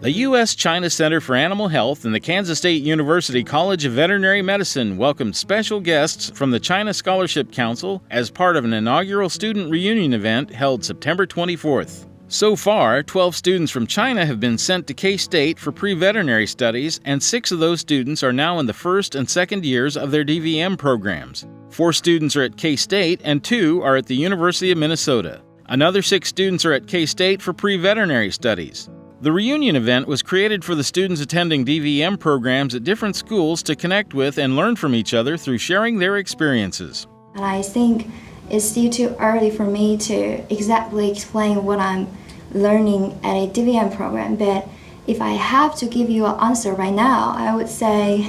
The U.S. China Center for Animal Health and the Kansas State University College of Veterinary Medicine welcomed special guests from the China Scholarship Council as part of an inaugural student reunion event held September 24th. So far, 12 students from China have been sent to K-State for pre-veterinary studies, and 6 of those students are now in the first and second years of their DVM programs. 4 students are at K-State and 2 are at the University of Minnesota. Another 6 students are at K-State for pre-veterinary studies. The reunion event was created for the students attending DVM programs at different schools to connect with and learn from each other through sharing their experiences. And I think it's still too early for me to exactly explain what I'm learning at a DVM program, but if I have to give you an answer right now, I would say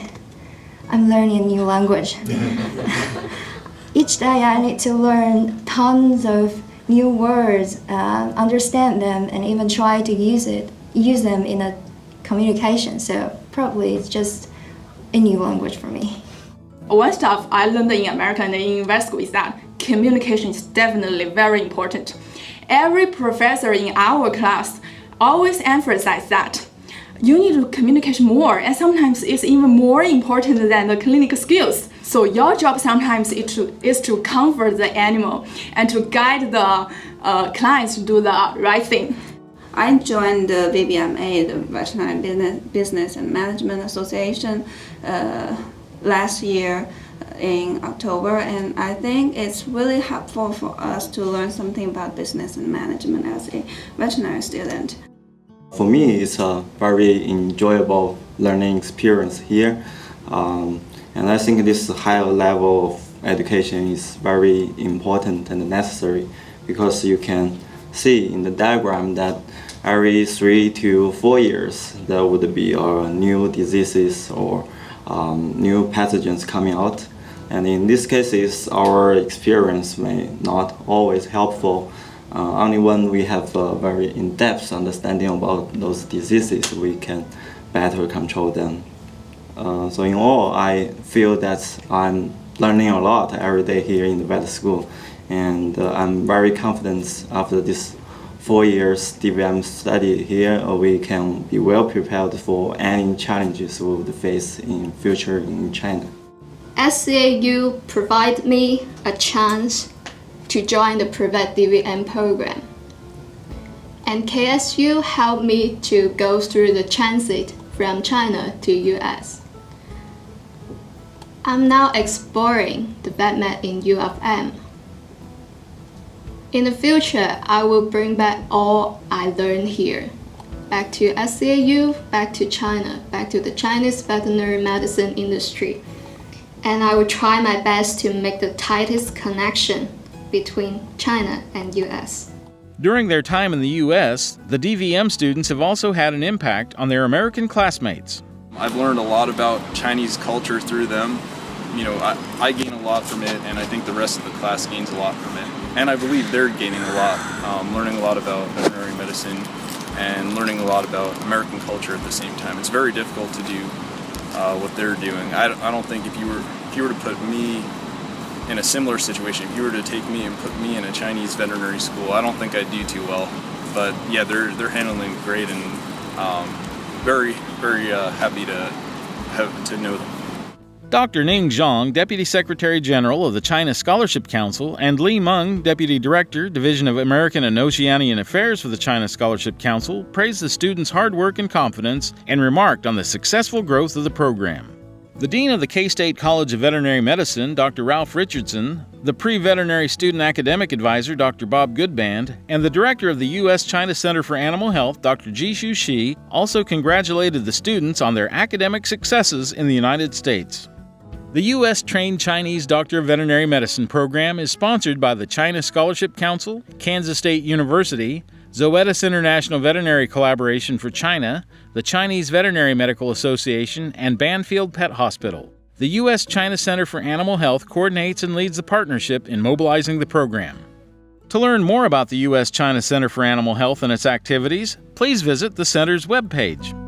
I'm learning a new language. Each day I need to learn tons of new words, understand them, and even try to use them in a communication. So probably it's just a new language for me. One stuff I learned in America and in vet school is that communication is definitely very important. Every professor in our class always emphasizes that you need to communicate more, and sometimes it's even more important than the clinical skills. So your job sometimes is to comfort the animal and to guide the clients to do the right thing. I joined the VBMA, the Veterinary Business and Management Association, last year in October, and I think it's really helpful for us to learn something about business and management as a veterinary student. For me, it's a very enjoyable learning experience here, and I think this higher level of education is very important and necessary because you can see in the diagram that every 3 to 4 years there would be new diseases or new pathogens coming out. And in these cases, our experience may not always helpful. Only when we have a very in-depth understanding about those diseases, we can better control them. So in all, I feel that I'm learning a lot every day here in the vet school. And I'm very confident after this 4 years DVM study here, we can be well prepared for any challenges we would face in future in China. SCAU provided me a chance to join the pre-vet DVM program, and KSU helped me to go through the transit from China to US. I'm now exploring the vet med in U of M. In the future, I will bring back all I learned here, back to SCAU, back to China, back to the Chinese veterinary medicine industry. And I will try my best to make the tightest connection between China and US. During their time in the U.S., the DVM students have also had an impact on their American classmates. I've learned a lot about Chinese culture through them. You know, I gain a lot from it, and I think the rest of the class gains a lot from it. And I believe they're gaining a lot, learning a lot about veterinary medicine and learning a lot about American culture at the same time. It's very difficult to do what they're doing. I don't think if you were to put me in a similar situation, if you were to take me and put me in a Chinese veterinary school, I don't think I'd do too well. But yeah, they're handling it great, and very happy to know them. Dr. Ning Zhang, Deputy Secretary General of the China Scholarship Council, and Li Meng, Deputy Director, Division of American and Oceanian Affairs for the China Scholarship Council, praised the students' hard work and confidence and remarked on the successful growth of the program. The Dean of the K-State College of Veterinary Medicine, Dr. Ralph Richardson, the Pre-Veterinary Student Academic Advisor, Dr. Bob Goodband, and the Director of the U.S. China Center for Animal Health, Dr. Jishu Shi, also congratulated the students on their academic successes in the United States. The U.S.-trained Chinese Doctor of Veterinary Medicine program is sponsored by the China Scholarship Council, Kansas State University, Zoetis International Veterinary Collaboration for China, the Chinese Veterinary Medical Association, and Banfield Pet Hospital. The U.S. China Center for Animal Health coordinates and leads the partnership in mobilizing the program. To learn more about the U.S. China Center for Animal Health and its activities, please visit the center's webpage.